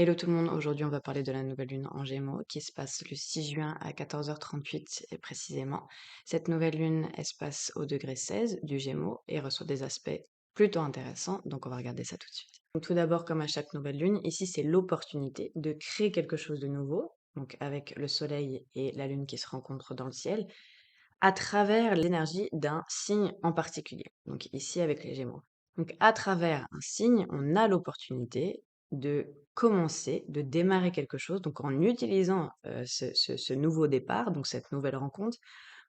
Hello tout le monde, aujourd'hui on va parler de la nouvelle lune en Gémeaux qui se passe le 6 juin à 14h38 et précisément. Cette nouvelle lune, elle se passe au degré 16 du Gémeaux et reçoit des aspects plutôt intéressants, donc on va regarder ça tout de suite. Donc tout d'abord, comme à chaque nouvelle lune, ici c'est l'opportunité de créer quelque chose de nouveau, donc avec le soleil et la lune qui se rencontrent dans le ciel, à travers l'énergie d'un signe en particulier, donc ici avec les Gémeaux. Donc à travers un signe, on a l'opportunité de commencer, de démarrer quelque chose, donc en utilisant ce nouveau départ, donc cette nouvelle rencontre,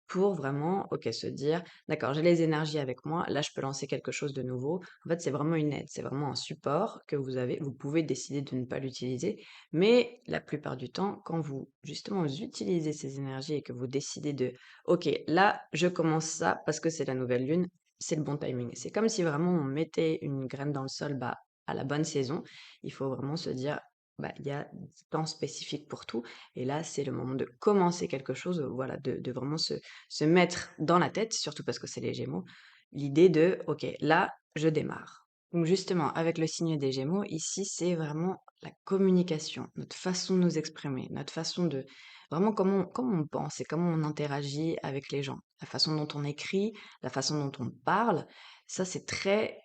pour vraiment, OK, se dire: «D'accord, j'ai les énergies avec moi, là, je peux lancer quelque chose de nouveau». En fait, c'est vraiment une aide, c'est vraiment un support que vous avez. Vous pouvez décider de ne pas l'utiliser, mais la plupart du temps, quand vous, justement, vous utilisez ces énergies et que vous décidez de: «OK, là, je commence ça parce que c'est la nouvelle lune», c'est le bon timing. C'est comme si vraiment on mettait une graine dans le sol, bah, à la bonne saison. Il faut vraiment se dire: «Bah, il y a du temps spécifique pour tout et là, c'est le moment de commencer quelque chose», voilà, de vraiment se mettre dans la tête, surtout parce que c'est les Gémeaux, l'idée de OK, là, je démarre. Donc justement, avec le signe des Gémeaux, ici, c'est vraiment la communication, notre façon de nous exprimer, notre façon de vraiment comment on pense et comment on interagit avec les gens, la façon dont on écrit, la façon dont on parle, ça c'est très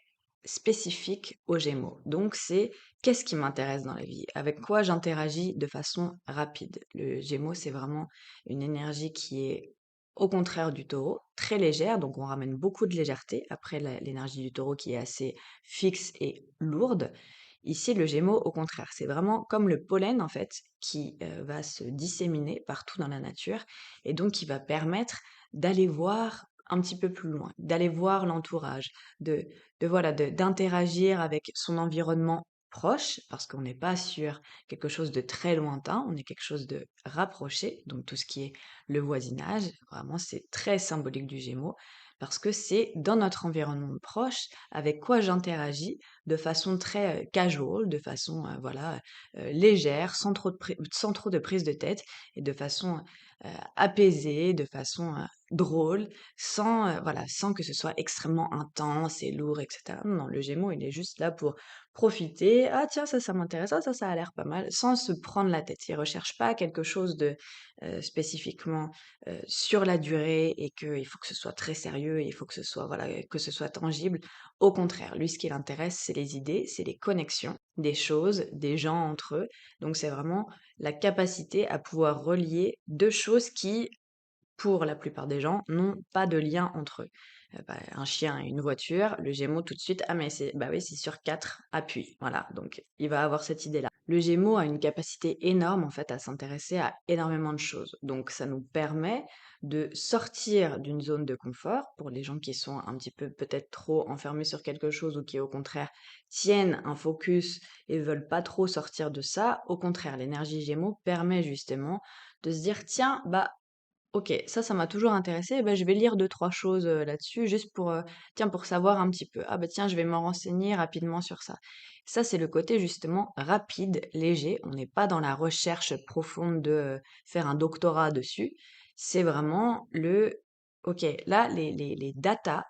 spécifique aux Gémeaux. Donc c'est qu'est-ce qui m'intéresse dans la vie, avec quoi j'interagis de façon rapide. Le Gémeaux, c'est vraiment une énergie qui est au contraire du taureau, très légère, donc on ramène beaucoup de légèreté après l'énergie du taureau qui est assez fixe et lourde. Ici, le gémeau, au contraire, c'est vraiment comme le pollen en fait, qui va se disséminer partout dans la nature et donc qui va permettre d'aller voir un petit peu plus loin, d'aller voir l'entourage, de voilà, d'interagir avec son environnement proche, parce qu'on n'est pas sur quelque chose de très lointain, on est quelque chose de rapproché, donc tout ce qui est le voisinage, vraiment, c'est très symbolique du Gémeaux parce que c'est dans notre environnement proche avec quoi j'interagis de façon très casual, de façon voilà légère, sans trop de prise de tête et de façon apaisée, de façon drôle, sans voilà, sans que ce soit extrêmement intense et lourd, etc. Non, le Gémeaux, il est juste là pour profiter. Ah tiens, ça m'intéresse, ah, ça a l'air pas mal, sans se prendre la tête. Il recherche pas quelque chose de spécifiquement sur la durée et qu'il faut que ce soit très sérieux, et il faut que ce soit voilà, que ce soit tangible. Au contraire, lui, ce qui l'intéresse, c'est les idées, c'est les connexions des choses, des gens entre eux. Donc c'est vraiment la capacité à pouvoir relier 2 choses qui, pour la plupart des gens, n'ont pas de lien entre eux. Bah, un chien et une voiture, le Gémeaux tout de suite: «Ah mais c'est bah oui, c'est sur 4 appuis». Voilà, donc il va avoir cette idée-là. Le Gémeaux a une capacité énorme, en fait, à s'intéresser à énormément de choses. Donc ça nous permet de sortir d'une zone de confort, pour les gens qui sont un petit peu peut-être trop enfermés sur quelque chose ou qui, au contraire, tiennent un focus et veulent pas trop sortir de ça. Au contraire, l'énergie Gémeaux permet justement de se dire: «Tiens, bah, OK, ça m'a toujours intéressé, bah, je vais lire deux trois choses, là-dessus juste pour, tiens, pour savoir un petit peu. Ah bah, tiens, je vais m'en renseigner rapidement sur ça. Ça, c'est le côté justement rapide, léger. On n'est pas dans la recherche profonde de, faire un doctorat dessus. C'est vraiment le: «OK, là, les datas,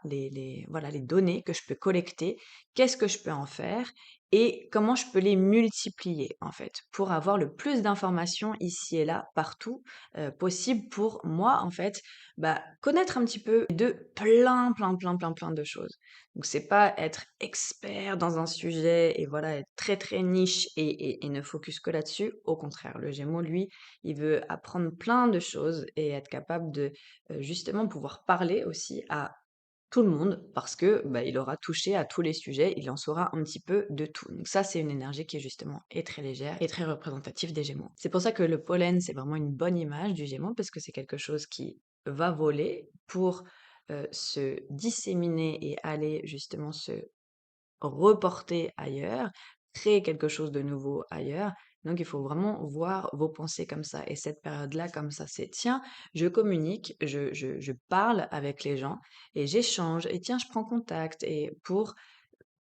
voilà, les données que je peux collecter, qu'est-ce que je peux en faire et comment je peux les multiplier, en fait, pour avoir le plus d'informations ici et là, partout, possible pour moi, en fait, bah, connaître un petit peu de plein de choses. Donc c'est pas être expert dans un sujet et voilà, être très, très niche et ne focus que là-dessus. Au contraire, le Gémeaux, lui, il veut apprendre plein de choses et être capable de, justement pouvoir parler aussi à tout le monde parce que, bah, il aura touché à tous les sujets, il en saura un petit peu de tout. Donc ça, c'est une énergie qui justement est très légère et très représentative des Gémeaux. C'est pour ça que le pollen, c'est vraiment une bonne image du Gémeaux parce que c'est quelque chose qui va voler pour se disséminer et aller justement se reporter ailleurs, créer quelque chose de nouveau ailleurs. Donc il faut vraiment voir vos pensées comme ça. Et cette période-là, comme ça, c'est tiens, je communique, je parle avec les gens et j'échange, et tiens, je prends contact. Et pour,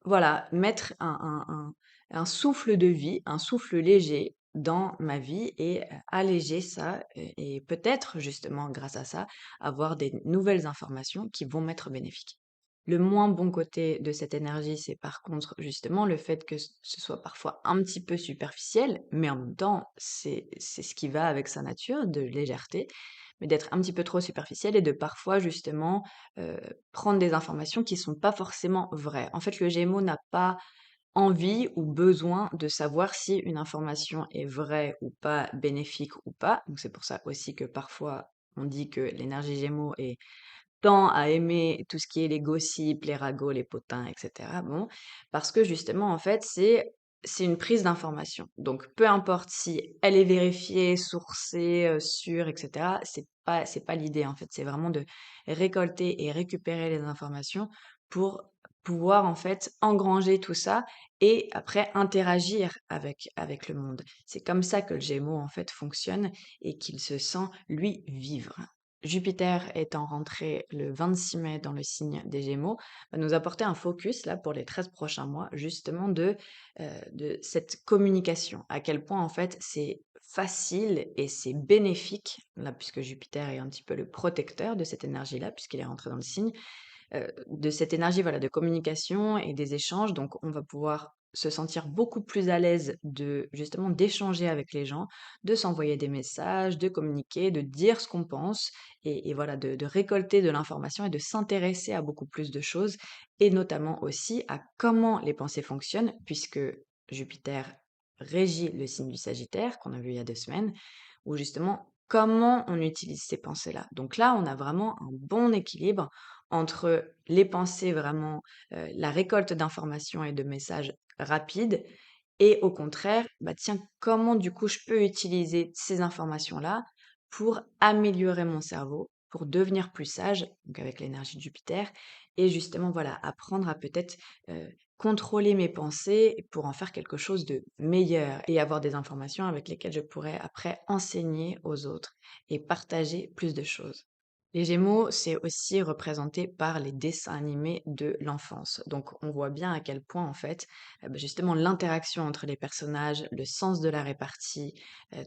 voilà, mettre un souffle de vie, un souffle léger dans ma vie et alléger ça et peut-être justement grâce à ça avoir des nouvelles informations qui vont m'être bénéfiques. Le moins bon côté de cette énergie, c'est par contre justement le fait que ce soit parfois un petit peu superficiel, mais en même temps, c'est ce qui va avec sa nature de légèreté, mais d'être un petit peu trop superficiel et de parfois justement prendre des informations qui sont pas forcément vraies. En fait, le Gémeaux n'a pas envie ou besoin de savoir si une information est vraie ou pas, bénéfique ou pas. Donc c'est pour ça aussi que parfois on dit que l'énergie Gémeaux est tend à aimer tout ce qui est les gossips, les ragots, les potins, et cetera. Bon, parce que justement, en fait, c'est une prise d'information. Donc, peu importe si elle est vérifiée, sourcée, sûre, et cetera, c'est pas l'idée, en fait. C'est vraiment de récolter et récupérer les informations pour pouvoir, en fait, engranger tout ça et après interagir avec le monde. C'est comme ça que le Gémeaux, en fait, fonctionne et qu'il se sent, lui, vivre. Jupiter étant rentré le 26 mai dans le signe des Gémeaux, va nous apporter un focus là pour les 13 prochains mois, justement de cette communication. À quel point en fait c'est facile et c'est bénéfique, là, puisque Jupiter est un petit peu le protecteur de cette énergie-là, puisqu'il est rentré dans le signe, de cette énergie, voilà, de communication et des échanges. Donc, on va pouvoir se sentir beaucoup plus à l'aise de justement d'échanger avec les gens, de s'envoyer des messages, de communiquer, de dire ce qu'on pense et voilà, de récolter de l'information et de s'intéresser à beaucoup plus de choses et notamment aussi à comment les pensées fonctionnent puisque Jupiter régit le signe du Sagittaire qu'on a vu il y a 2 semaines, où justement comment on utilise ces pensées-là. Donc là, on a vraiment un bon équilibre entre les pensées vraiment, la récolte d'informations et de messages rapides et au contraire, bah, tiens, comment du coup je peux utiliser ces informations-là pour améliorer mon cerveau, pour devenir plus sage, donc avec l'énergie de Jupiter et justement voilà, apprendre à peut-être, contrôler mes pensées pour en faire quelque chose de meilleur et avoir des informations avec lesquelles je pourrais après enseigner aux autres et partager plus de choses. Les Gémeaux, c'est aussi représenté par les dessins animés de l'enfance. Donc, on voit bien à quel point, en fait, bah, justement, l'interaction entre les personnages, le sens de la répartie,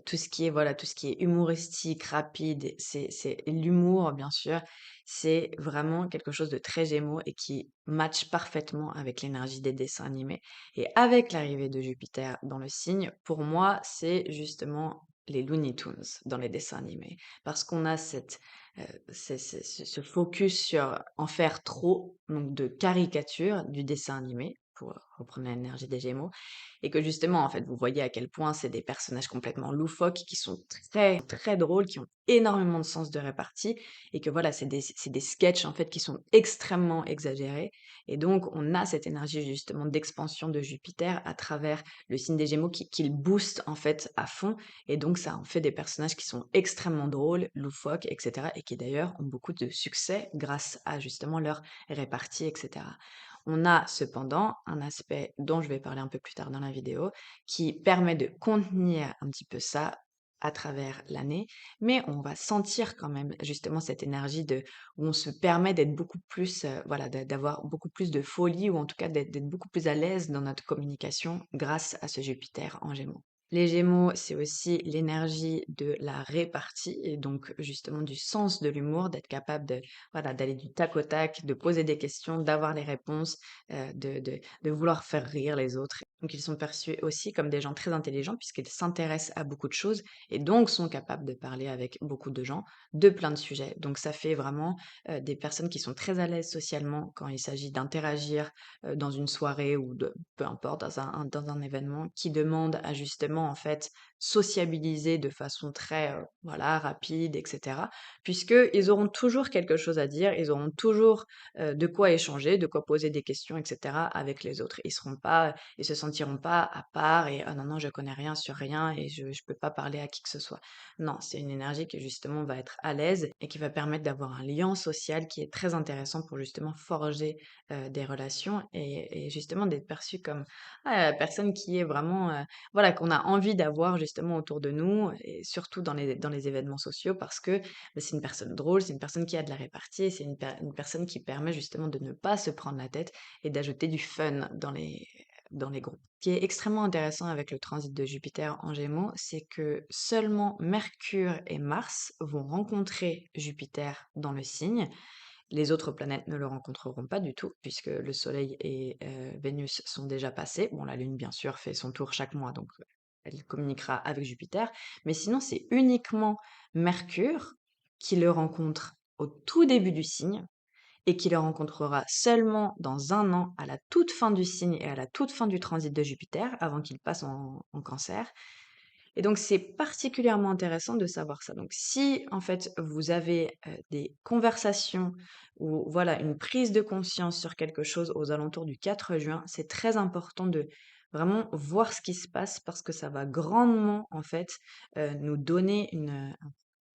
tout ce qui est, voilà, tout ce qui est humoristique, rapide, c'est l'humour, bien sûr, c'est vraiment quelque chose de très Gémeaux et qui match parfaitement avec l'énergie des dessins animés. Et avec l'arrivée de Jupiter dans le signe, pour moi, c'est justement les Looney Tunes dans les dessins animés. Parce qu'on a ce focus sur en faire trop, donc de caricature du dessin animé, pour reprendre l'énergie des Gémeaux, et que justement, en fait, vous voyez à quel point c'est des personnages complètement loufoques, qui sont très, très drôles, qui ont énormément de sens de répartie, et que voilà, c'est des sketchs, en fait, qui sont extrêmement exagérés, et donc on a cette énergie justement d'expansion de Jupiter à travers le signe des Gémeaux qui le booste, en fait, à fond, et donc ça en fait des personnages qui sont extrêmement drôles, loufoques, etc. et qui d'ailleurs ont beaucoup de succès grâce à justement leur répartie, etc. On a cependant un aspect dont je vais parler un peu plus tard dans la vidéo qui permet de contenir un petit peu ça à travers l'année, mais on va sentir quand même justement cette énergie de où on se permet d'être beaucoup plus, voilà, d'avoir beaucoup plus de folie ou en tout cas d'être beaucoup plus à l'aise dans notre communication grâce à ce Jupiter en Gémeaux. Les Gémeaux, c'est aussi l'énergie de la répartie et donc justement du sens de l'humour, d'être capable de voilà, d'aller du tac au tac, de poser des questions, d'avoir les réponses, de vouloir faire rire les autres. Donc ils sont perçus aussi comme des gens très intelligents puisqu'ils s'intéressent à beaucoup de choses et donc sont capables de parler avec beaucoup de gens de plein de sujets. Donc ça fait vraiment des personnes qui sont très à l'aise socialement quand il s'agit d'interagir dans une soirée ou de peu importe, dans un événement qui demande à justement, en fait, sociabiliser de façon très, voilà, rapide et cetera. Puisqu'ils auront toujours quelque chose à dire, ils auront toujours, de quoi échanger, de quoi poser des questions et cetera avec les autres. Ils se sentiront pas à part et: «Ah non, non, je connais rien sur rien et je peux pas parler à qui que ce soit». Non, c'est une énergie qui justement va être à l'aise et qui va permettre d'avoir un lien social qui est très intéressant pour justement forger des relations et justement d'être perçu comme la personne qui est vraiment, voilà, qu'on a envie d'avoir justement autour de nous et surtout dans les événements sociaux parce que, bah, c'est une personne drôle, c'est une personne qui a de la répartie et c'est une personne qui permet justement de ne pas se prendre la tête et d'ajouter du fun dans les groupes. Ce qui est extrêmement intéressant avec le transit de Jupiter en Gémeaux, c'est que seulement Mercure et Mars vont rencontrer Jupiter dans le signe Les autres planètes ne le rencontreront pas du tout, puisque le Soleil et Vénus sont déjà passés. Bon, la Lune, bien sûr, fait son tour chaque mois, donc elle communiquera avec Jupiter. Mais sinon, c'est uniquement Mercure qui le rencontre au tout début du signe et qui le rencontrera seulement dans 1 an, à la toute fin du signe et à la toute fin du transit de Jupiter, avant qu'il passe en Cancer. Et donc, c'est particulièrement intéressant de savoir ça. Donc, si en fait vous avez des conversations ou voilà une prise de conscience sur quelque chose aux alentours du 4 juin, c'est très important de vraiment voir ce qui se passe parce que ça va grandement en fait nous donner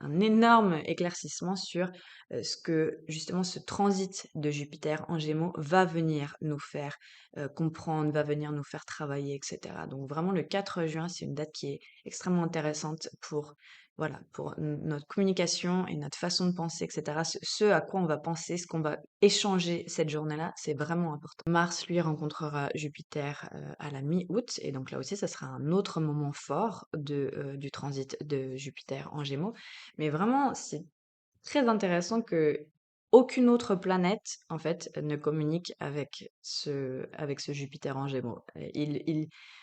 un énorme éclaircissement sur ce que justement ce transit de Jupiter en Gémeaux va venir nous faire comprendre, va venir nous faire travailler, etc. Donc vraiment le 4 juin, c'est une date qui est extrêmement intéressante pour voilà, pour notre communication et notre façon de penser, etc. Ce à quoi on va penser, ce qu'on va échanger cette journée-là, c'est vraiment important. Mars, lui, rencontrera Jupiter à la mi-août, et donc là aussi, ça sera un autre moment fort du transit de Jupiter en Gémeaux. Mais vraiment, c'est très intéressant que aucune autre planète, en fait, ne communique avec ce Jupiter en Gémeaux.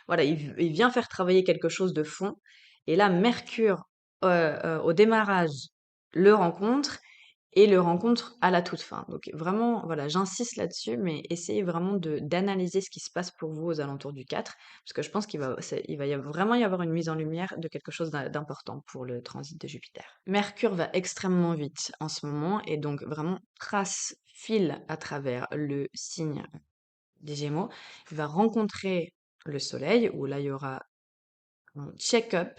Voilà, il vient faire travailler quelque chose de fond. Et là, Mercure, au démarrage, le rencontre et le rencontre à la toute fin. Donc vraiment, voilà, j'insiste là-dessus, mais essayez vraiment d'analyser ce qui se passe pour vous aux alentours du 4, parce que je pense il va vraiment y avoir une mise en lumière de quelque chose d'important pour le transit de Jupiter. Mercure va extrêmement vite en ce moment, et donc vraiment trace fil à travers le signe des Gémeaux. Il va rencontrer le Soleil, où là il y aura un check-up,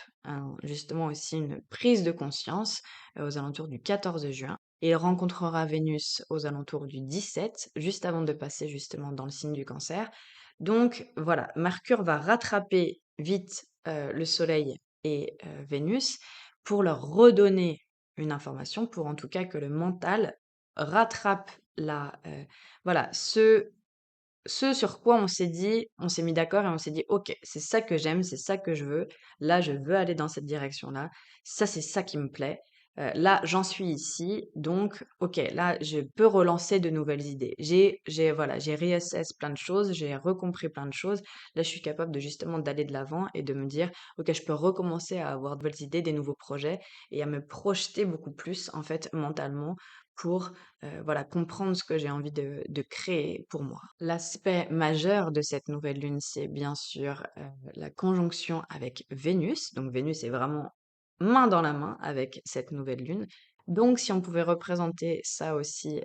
justement aussi une prise de conscience aux alentours du 14 juin. Et il rencontrera Vénus aux alentours du 17, juste avant de passer justement dans le signe du Cancer. Donc voilà, Mercure va rattraper vite le Soleil et Vénus pour leur redonner une information, pour en tout cas que le mental rattrape voilà, ce sur quoi on s'est mis d'accord et on s'est dit: «OK, c'est ça que j'aime, c'est ça que je veux. Là, je veux aller dans cette direction-là. Ça, c'est ça qui me plaît. Là, j'en suis ici, donc OK, là, je peux relancer de nouvelles idées. Voilà, j'ai reassess plein de choses, j'ai recompris plein de choses. Là, je suis capable de justement d'aller de l'avant et de me dire: "OK, je peux recommencer à avoir de nouvelles idées, des nouveaux projets et à me projeter beaucoup plus, en fait, mentalement pour voilà, comprendre ce que j'ai envie de créer pour moi." L'aspect majeur de cette nouvelle lune, c'est bien sûr la conjonction avec Vénus. Donc Vénus est vraiment main dans la main avec cette nouvelle lune. Donc si on pouvait représenter ça aussi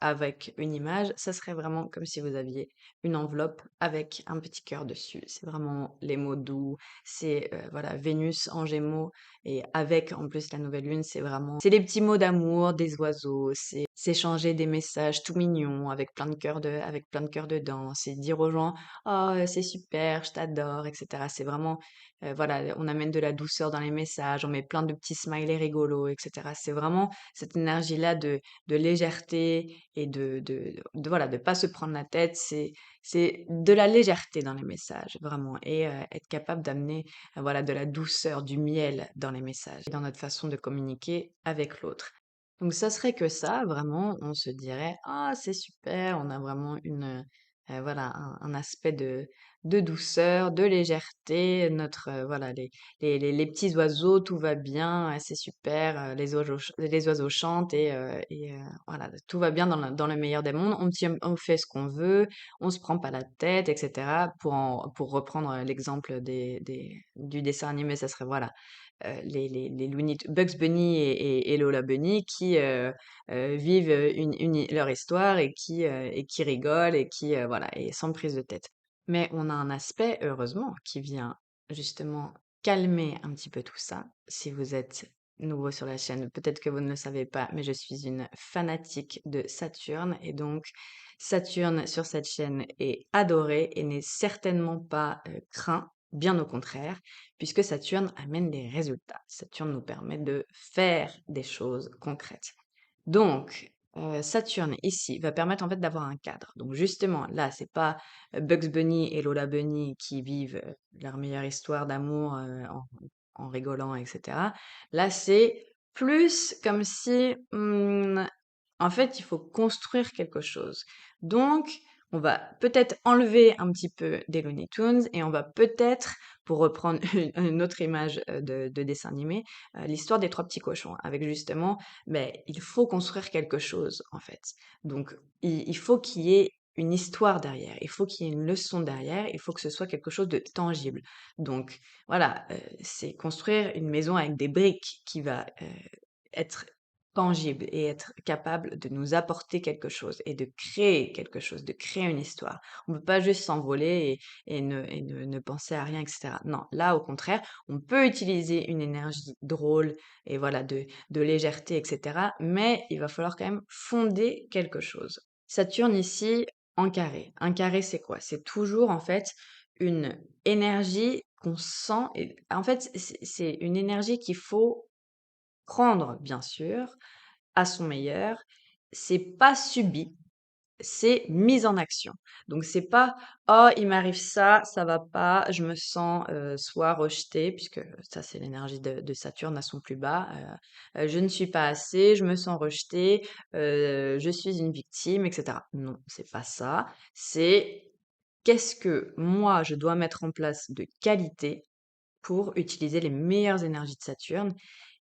avec une image, ça serait vraiment comme si vous aviez une enveloppe avec un petit cœur dessus. C'est vraiment les mots doux, c'est voilà Vénus en Gémeaux et avec en plus la nouvelle lune, c'est les petits mots d'amour des oiseaux, c'est s'échanger des messages tout mignons avec plein de cœurs dedans, c'est dire aux gens: «Oh, c'est super, je t'adore», etc. C'est vraiment voilà, on amène de la douceur dans les messages, on met plein de petits smileys rigolos, etc. C'est vraiment cette énergie-là de légèreté et voilà, de pas se prendre la tête. C'est de la légèreté dans les messages, vraiment, et être capable d'amener voilà, de la douceur, du miel dans les messages, dans notre façon de communiquer avec l'autre. Donc ça serait que ça, vraiment, on se dirait: «Ah, c'est super», on a vraiment voilà, un aspect de douceur, de légèreté, voilà, les petits oiseaux, tout va bien, c'est super, les oiseaux chantent et voilà, tout va bien dans le meilleur des mondes, on fait ce qu'on veut, on se prend pas la tête, etc. Pour reprendre l'exemple du dessin animé, ça serait voilà, les Bugs Bunny et Lola Bunny qui vivent leur histoire et qui rigolent et voilà, et sans prise de tête. Mais on a un aspect, heureusement, qui vient justement calmer un petit peu tout ça. Si vous êtes nouveau sur la chaîne, peut-être que vous ne le savez pas, mais je suis une fanatique de Saturne et donc Saturne sur cette chaîne est adoré et n'est certainement pas craint, bien au contraire, puisque Saturne amène des résultats. Saturne nous permet de faire des choses concrètes. Donc, Saturne ici va permettre en fait d'avoir un cadre. Donc justement, là, c'est pas Bugs Bunny et Lola Bunny qui vivent leur meilleure histoire d'amour en rigolant, etc. Là, c'est plus comme si En fait, il faut construire quelque chose. Donc, on va peut-être enlever un petit peu des Looney Tunes et on va peut-être, pour reprendre une autre image de dessin animé, l'histoire des trois petits cochons, avec justement, ben, il faut construire quelque chose, en fait. Donc, il faut qu'il y ait une histoire derrière, il faut qu'il y ait une leçon derrière, il faut que ce soit quelque chose de tangible. Donc, voilà, c'est construire une maison avec des briques qui va être tangible et être capable de nous apporter quelque chose et de créer quelque chose, de créer une histoire. On ne peut pas juste s'envoler et ne penser à rien, etc. Non, là, au contraire, on peut utiliser une énergie drôle et voilà, de légèreté, etc. Mais il va falloir quand même fonder quelque chose. Saturne ici, en carré. Un carré, c'est quoi? C'est toujours en fait une énergie qu'on sent. Et, en fait, c'est une énergie qu'il faut prendre, bien sûr, à son meilleur. C'est pas subi, c'est mise en action. Donc c'est pas oh il m'arrive ça, ça va pas, je me sens soit rejetée puisque ça c'est l'énergie de Saturne à son plus bas. Je ne suis pas assez, je me sens rejetée, je suis une victime, etc. Non, c'est pas ça. C'est qu'est-ce que moi je dois mettre en place de qualité pour utiliser les meilleures énergies de Saturne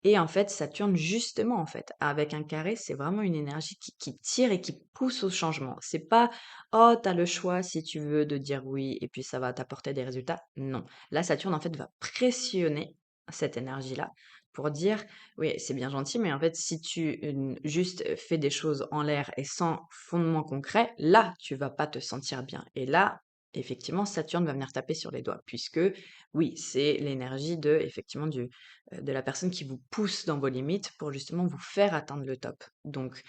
et en fait, Saturne, justement, en fait, avec un carré, c'est vraiment une énergie qui tire et qui pousse au changement. C'est pas, oh, t'as le choix si tu veux de dire oui et puis ça va t'apporter des résultats. Non. Là, Saturne, en fait, va pressionner cette énergie-là pour dire, oui, c'est bien gentil, mais en fait, si tu juste fais des choses en l'air et sans fondement concret, là, tu vas pas te sentir bien. Et là, effectivement, Saturne va venir taper sur les doigts, puisque oui, c'est l'énergie effectivement, de la personne qui vous pousse dans vos limites pour justement vous faire atteindre le top. Donc,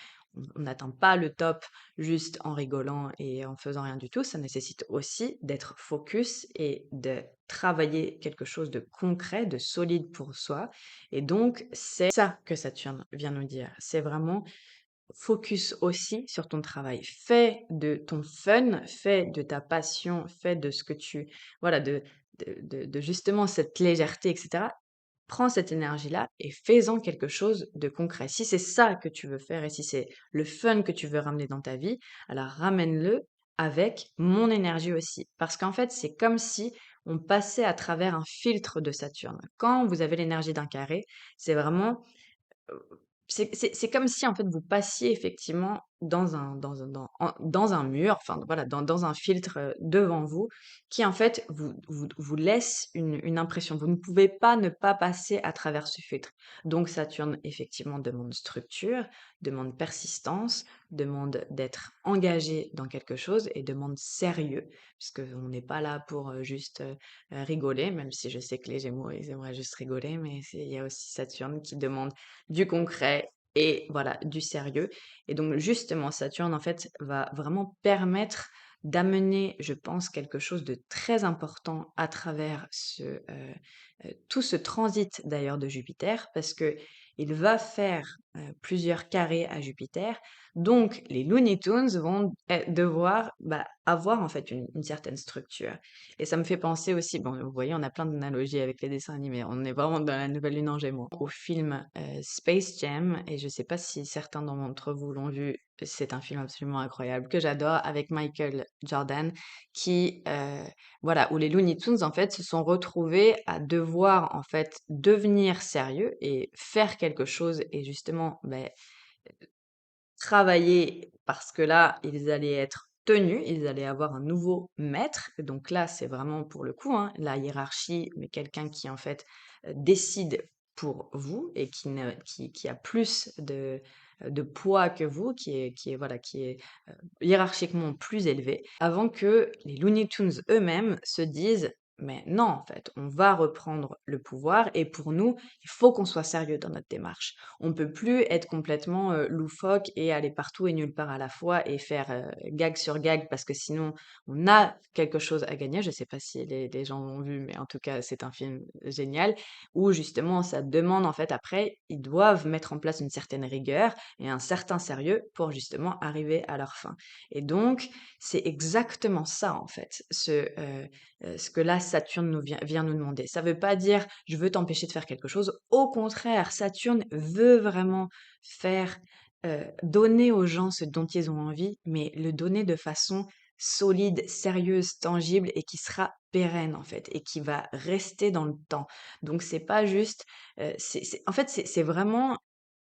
on n'atteint pas le top juste en rigolant et en faisant rien du tout. Ça nécessite aussi d'être focus et de travailler quelque chose de concret, de solide pour soi. Et donc, c'est ça que Saturne vient nous dire. C'est vraiment focus aussi sur ton travail. Fais de ton fun, fais de ta passion, fais de ce que tu, voilà, de justement cette légèreté, etc. Prends cette énergie-là et fais-en quelque chose de concret. Si c'est ça que tu veux faire et si c'est le fun que tu veux ramener dans ta vie, alors ramène-le avec mon énergie aussi. Parce qu'en fait, c'est comme si on passait à travers un filtre de Saturne. Quand vous avez l'énergie d'un carré, c'est vraiment c'est comme si, en fait, vous passiez effectivement dans un mur, enfin, voilà, dans un filtre, devant vous qui, en fait, vous laisse une impression. Vous ne pouvez pas ne pas passer à travers ce filtre. Donc Saturne, effectivement, demande structure, demande persistance, demande d'être engagé dans quelque chose et demande sérieux, puisqu'on n'est pas là pour, juste, rigoler, même si je sais que les Gémeaux, ils aimeraient juste rigoler, mais il y a aussi Saturne qui demande du concret et voilà, du sérieux. Et donc justement, Saturne, en fait, va vraiment permettre d'amener, je pense, quelque chose de très important à travers tout ce transit d'ailleurs de Jupiter, parce que il va faire plusieurs carrés à Jupiter. Donc les Looney Tunes vont devoir avoir en fait une certaine structure. Et ça me fait penser aussi, bon, vous voyez, on a plein d'analogies avec les dessins animés. On est vraiment dans la nouvelle lune en Gémeaux. Au film Space Jam, et je sais pas si certains d'entre vous l'ont vu, c'est un film absolument incroyable que j'adore avec Michael Jordan, qui, voilà, où les Looney Tunes en fait se sont retrouvés à devoir en fait devenir sérieux et faire quelque chose et justement, ben, travailler parce que là, ils allaient être tenus, ils allaient avoir un nouveau maître. Donc là, c'est vraiment pour le coup, hein, la hiérarchie, mais quelqu'un qui en fait décide pour vous et qui a plus de poids que vous, voilà, qui est hiérarchiquement plus élevé, avant que les Looney Tunes eux-mêmes se disent mais non, en fait, on va reprendre le pouvoir et pour nous, il faut qu'on soit sérieux dans notre démarche. On peut plus être complètement loufoque et aller partout et nulle part à la fois et faire gag sur gag parce que sinon on a quelque chose à gagner. Je sais pas si les gens l'ont vu, mais en tout cas c'est un film génial où justement ça demande en fait après ils doivent mettre en place une certaine rigueur et un certain sérieux pour justement arriver à leur fin. Et donc c'est exactement ça en fait, ce que là Saturne vient nous demander. Ça veut pas dire je veux t'empêcher de faire quelque chose. Au contraire, Saturne veut vraiment faire donner aux gens ce dont ils ont envie, mais le donner de façon solide, sérieuse, tangible et qui sera pérenne, en fait, et qui va rester dans le temps. Donc c'est pas juste, c'est en fait, c'est vraiment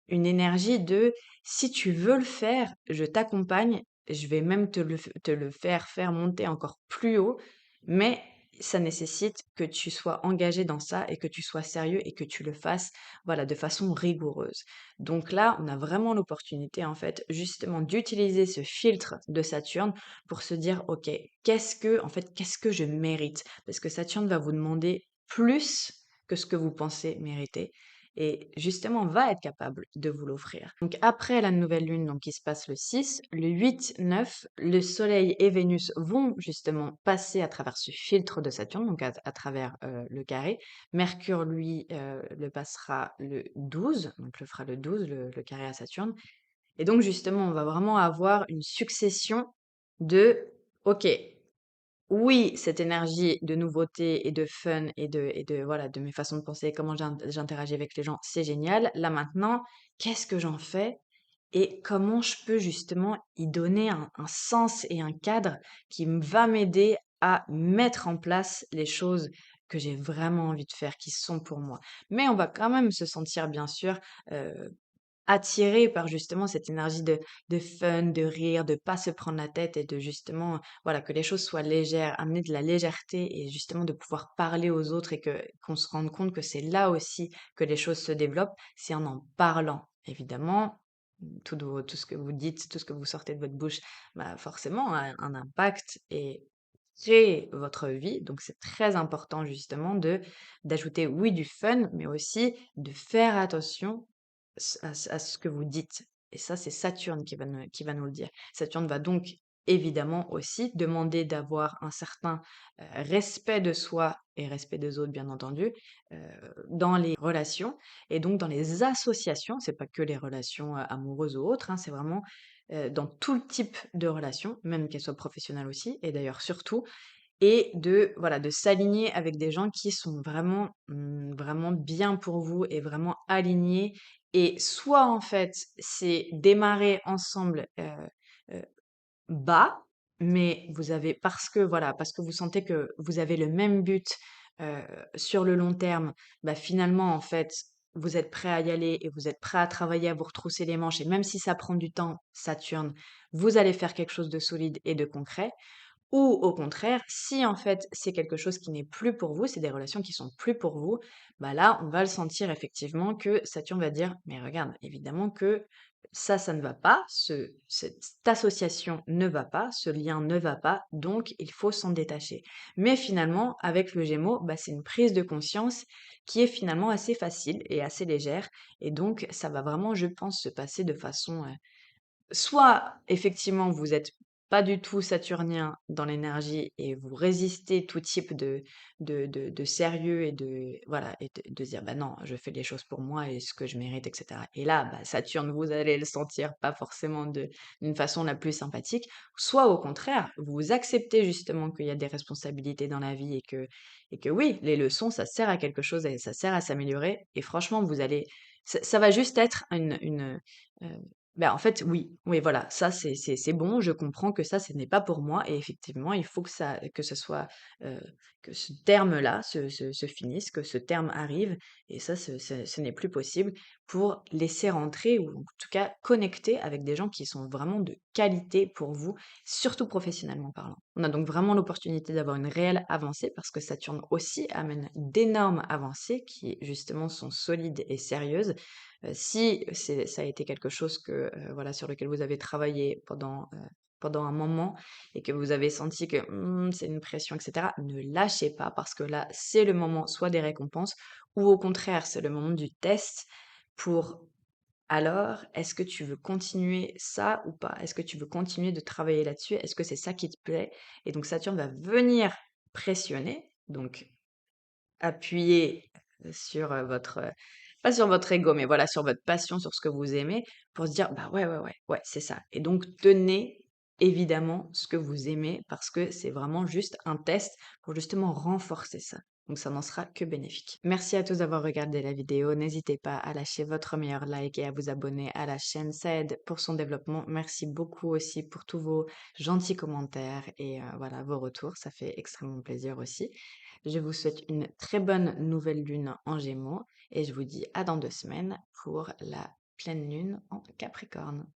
une énergie de: «Si tu veux le faire, je t'accompagne, je vais même te le faire monter encore plus haut, mais ça nécessite que tu sois engagé dans ça et que tu sois sérieux et que tu le fasses, voilà, de façon rigoureuse». Donc là, on a vraiment l'opportunité, en fait, justement d'utiliser ce filtre de Saturne pour se dire: «OK, qu'est-ce que je mérite?» Parce que Saturne va vous demander plus que ce que vous pensez mériter et justement va être capable de vous l'offrir. Donc après la nouvelle lune donc qui se passe le 6, le 8, 9, le Soleil et Vénus vont justement passer à travers ce filtre de Saturne, donc à travers le carré. Mercure, lui, le passera le 12, donc le fera le 12, le carré à Saturne. Et donc justement, on va vraiment avoir une succession de, ok, oui, cette énergie de nouveauté et de fun et de voilà, de mes façons de penser, comment j'interagis avec les gens, c'est génial. Là maintenant, qu'est-ce que j'en fais et comment je peux justement y donner un sens et un cadre qui va m'aider à mettre en place les choses que j'ai vraiment envie de faire, qui sont pour moi. Mais on va quand même se sentir, bien sûr, attiré par justement cette énergie de fun, de rire, de pas se prendre la tête et de justement, voilà, que les choses soient légères, amener de la légèreté et justement de pouvoir parler aux autres et qu'on se rende compte que c'est là aussi que les choses se développent, c'est en parlant. Évidemment, tout ce que vous dites, tout ce que vous sortez de votre bouche, bah forcément a un impact et crée votre vie. Donc c'est très important justement d'ajouter, oui, du fun, mais aussi de faire attention à ce que vous dites. Et ça, c'est Saturne qui va nous le dire. Saturne va donc évidemment aussi demander d'avoir un certain respect de soi et respect des autres, bien entendu, dans les relations et donc dans les associations. C'est pas que les relations amoureuses ou autres, hein, c'est vraiment dans tout le type de relations, même qu'elles soient professionnelles aussi, et d'ailleurs surtout, et de voilà, de s'aligner avec des gens qui sont vraiment, vraiment bien pour vous et vraiment alignés et soit en fait, c'est démarrer ensemble, heu, bas, mais vous avez parce que voilà, parce que vous sentez que vous avez le même but, heu, sur le long terme, bah, finalement en fait, vous êtes prêt à y aller et vous êtes prêt à travailler, à vous retrousser les manches et même si ça prend du temps, Saturne, vous allez faire quelque chose de solide et de concret. Ou au contraire, si en fait c'est quelque chose qui n'est plus pour vous, c'est des relations qui sont plus pour vous, bah là, on va le sentir effectivement que Saturne va dire, mais regarde, évidemment que ça ne va pas, cette association ne va pas, ce lien ne va pas, donc il faut s'en détacher. Mais finalement, avec le Gémeaux, bah, c'est une prise de conscience qui est finalement assez facile et assez légère, et donc ça va vraiment, je pense, se passer de façon soit, effectivement, vous êtes pas du tout saturnien dans l'énergie et vous résistez tout type de sérieux et de voilà et de dire: «Bah, non, je fais les choses pour moi et ce que je mérite» et cetera et là, bah, Saturne, vous allez le sentir pas forcément d'une façon la plus sympathique. Soit au contraire, vous acceptez justement qu'il y a des responsabilités dans la vie et que oui, les leçons, ça sert à quelque chose et ça sert à s'améliorer et franchement, vous allez ça va juste être heu bah, en fait, oui, oui, voilà, ça c'est bon, je comprends que ça, ce n'est pas pour moi et effectivement, il faut que ce soit, heu, que ce terme-là se finisse, que ce terme arrive et ça, ce n'est plus possible pour laisser rentrer ou en tout cas connecter avec des gens qui sont vraiment de qualité pour vous, surtout professionnellement parlant. On a donc vraiment l'opportunité d'avoir une réelle avancée parce que Saturne aussi amène d'énormes avancées qui justement sont solides et sérieuses. Si ça a été quelque chose que, voilà, sur lequel vous avez travaillé pendant un moment et que vous avez senti que, c'est une pression et cetera, ne lâchez pas parce que là, c'est le moment soit des récompenses ou au contraire, c'est le moment du test pour alors, est-ce que tu veux continuer ça ou pas? Est-ce que tu veux continuer de travailler là-dessus? Est-ce que c'est ça qui te plaît? Et donc Saturne va venir pressionner, donc appuyer sur, pas sur votre ego, mais voilà, sur votre passion, sur ce que vous aimez, pour se dire: «Bah, ouais, ouais, ouais, ouais, c'est ça» et donc tenez évidemment ce que vous aimez parce que c'est vraiment juste un test pour justement renforcer ça. Donc ça n'en sera que bénéfique. Merci à tous d'avoir regardé la vidéo. N'hésitez pas à lâcher votre meilleur like et à vous abonner à la chaîne. Ça aide pour son développement. Merci beaucoup aussi pour tous vos gentils commentaires et voilà vos retours. Ça fait extrêmement plaisir aussi. Je vous souhaite une très bonne nouvelle lune en Gémeaux et je vous dis à dans 2 semaines pour la pleine lune en Capricorne.